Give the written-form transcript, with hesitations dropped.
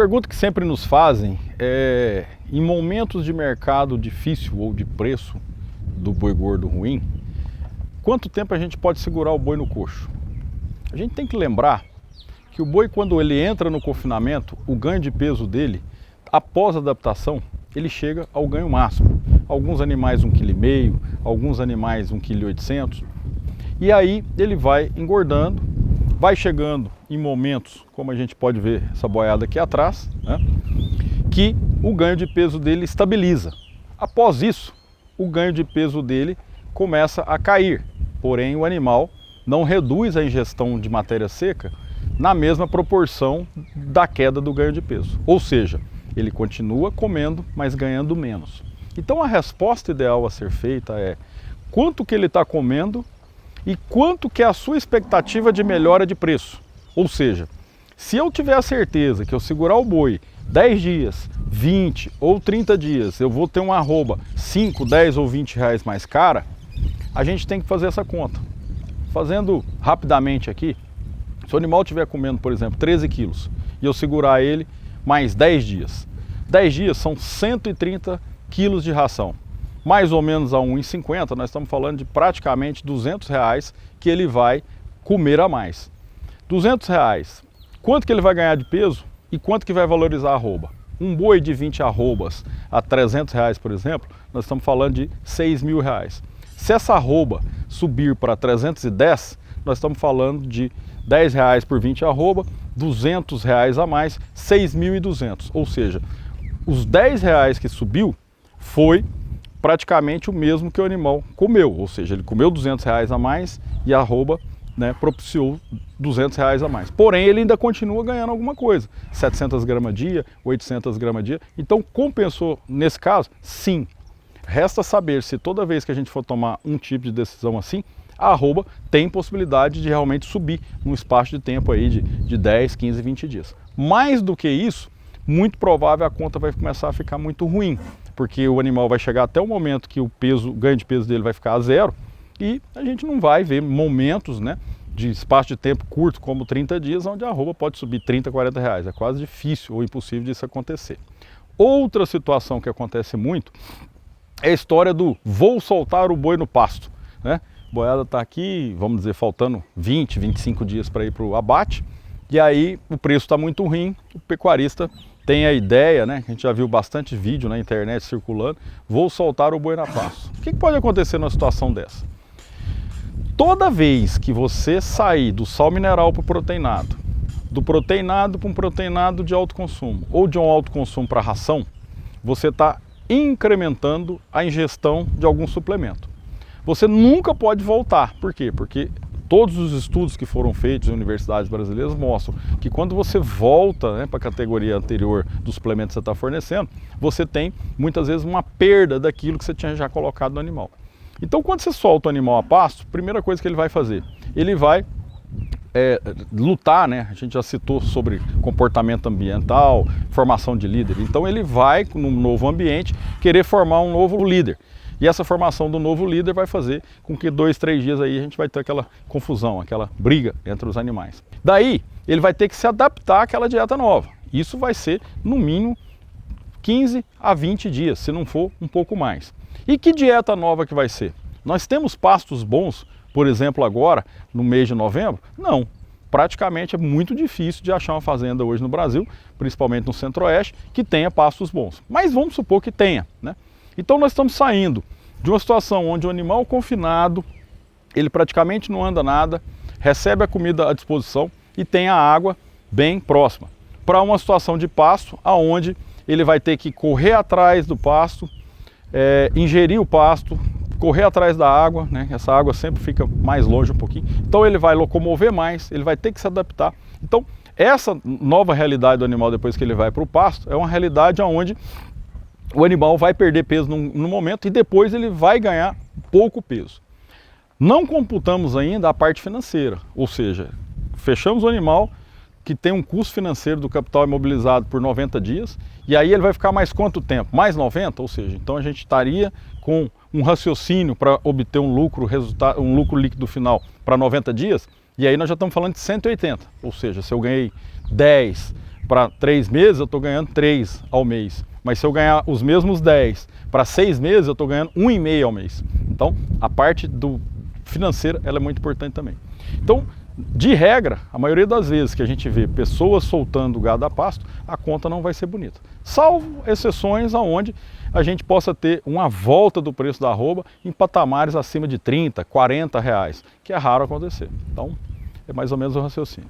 pergunta que sempre nos fazem é, em momentos de mercado difícil ou de preço do boi gordo ruim, quanto tempo a gente pode segurar o boi no coxo? A gente tem que lembrar que o boi, quando ele entra no confinamento, o ganho de peso dele, após a adaptação, ele chega ao ganho máximo. Alguns animais 1,5 kg, alguns animais 1,8 kg. E aí ele vai engordando, vai chegando em momentos, como a gente pode ver essa boiada aqui atrás, né, que o ganho de peso dele estabiliza. Após isso, o ganho de peso dele começa a cair, porém o animal não reduz a ingestão de matéria seca na mesma proporção da queda do ganho de peso. Ou seja, ele continua comendo, mas ganhando menos. Então a resposta ideal a ser feita é quanto que ele está comendo e quanto que é a sua expectativa de melhora de preço. Ou seja, se eu tiver a certeza que eu segurar o boi 10 dias, 20 ou 30 dias, eu vou ter uma arroba 5, 10 ou 20 reais mais cara, a gente tem que fazer essa conta. Fazendo rapidamente aqui, se o animal estiver comendo, por exemplo, 13 quilos e eu segurar ele mais 10 dias, 10 dias são 130 quilos de ração. Mais ou menos a 1,50, nós estamos falando de praticamente 200 reais que ele vai comer a mais. 200 reais, quanto que ele vai ganhar de peso e quanto que vai valorizar a arroba? Um boi de 20 arrobas a 300 reais, por exemplo, nós estamos falando de 6 mil reais. Se essa arroba subir para 310, nós estamos falando de 10 reais por 20 arroba, 200 reais a mais, 6.200. Ou seja, os 10 reais que subiu foi praticamente o mesmo que o animal comeu. Ou seja, ele comeu 200 reais a mais e a arroba, né, propiciou 200 reais a mais. Porém, ele ainda continua ganhando alguma coisa. 700 gramas dia, 800 gramas dia. Então, compensou nesse caso? Sim. Resta saber se toda vez que a gente for tomar um tipo de decisão assim, a arroba tem possibilidade de realmente subir num espaço de tempo aí de 10, 15, 20 dias. Mais do que isso, muito provável a conta vai começar a ficar muito ruim, porque o animal vai chegar até o momento que o ganho de peso dele vai ficar a zero e a gente não vai ver momentos, né, de espaço de tempo curto, como 30 dias, onde a arroba pode subir 30, 40 reais. É quase difícil ou impossível disso acontecer. Outra situação que acontece muito é a história do vou soltar o boi no pasto, né? A boiada está aqui, vamos dizer, faltando 20, 25 dias para ir para o abate, e aí o preço está muito ruim, o pecuarista tem a ideia, né? A gente já viu bastante vídeo na internet circulando, vou soltar o boi na pasto. O que pode acontecer numa situação dessa? Toda vez que você sair do sal mineral para o proteinado, do proteinado para um proteinado de alto consumo, ou de um alto consumo para ração, você está incrementando a ingestão de algum suplemento. Você nunca pode voltar. Por quê? Porque todos os estudos que foram feitos em universidades brasileiras mostram que quando você volta, né, para a categoria anterior do suplemento que você está fornecendo, você tem muitas vezes uma perda daquilo que você tinha já colocado no animal. Então, quando você solta o animal a pasto, a primeira coisa que ele vai fazer, ele vai lutar, né? A gente já citou sobre comportamento ambiental, formação de líder. Então ele vai, num novo ambiente, querer formar um novo líder. E essa formação do novo líder vai fazer com que 2, 3 dias aí a gente vai ter aquela confusão, aquela briga entre os animais. Daí, ele vai ter que se adaptar àquela dieta nova. Isso vai ser, no mínimo, 15 a 20 dias, se não for um pouco mais. E que dieta nova que vai ser? Nós temos pastos bons, por exemplo, agora, no mês de novembro? Não. Praticamente é muito difícil de achar uma fazenda hoje no Brasil, principalmente no Centro-Oeste, que tenha pastos bons. Mas vamos supor que tenha, né? Então nós estamos saindo de uma situação onde o animal confinado, ele praticamente não anda nada, recebe a comida à disposição e tem a água bem próxima, para uma situação de pasto, aonde ele vai ter que correr atrás do pasto, ingerir o pasto, correr atrás da água, né? Essa água sempre fica mais longe um pouquinho, então ele vai locomover mais, ele vai ter que se adaptar. Então essa nova realidade do animal depois que ele vai para o pasto é uma realidade onde o animal vai perder peso no momento e depois ele vai ganhar pouco peso. Não computamos ainda a parte financeira, ou seja, fechamos o animal que tem um custo financeiro do capital imobilizado por 90 dias e aí ele vai ficar mais quanto tempo? Mais 90? Ou seja, então a gente estaria com um raciocínio para obter um lucro líquido final para 90 dias e aí nós já estamos falando de 180, ou seja, se eu ganhei 10 para 3 meses, eu estou ganhando 3 ao mês. Mas se eu ganhar os mesmos 10 para 6 meses, eu estou ganhando 1,5 ao mês. Então, a parte financeira ela é muito importante também. Então, de regra, a maioria das vezes que a gente vê pessoas soltando gado a pasto, a conta não vai ser bonita. Salvo exceções aonde a gente possa ter uma volta do preço da arroba em patamares acima de 30, 40 reais, que é raro acontecer. Então, é mais ou menos o raciocínio.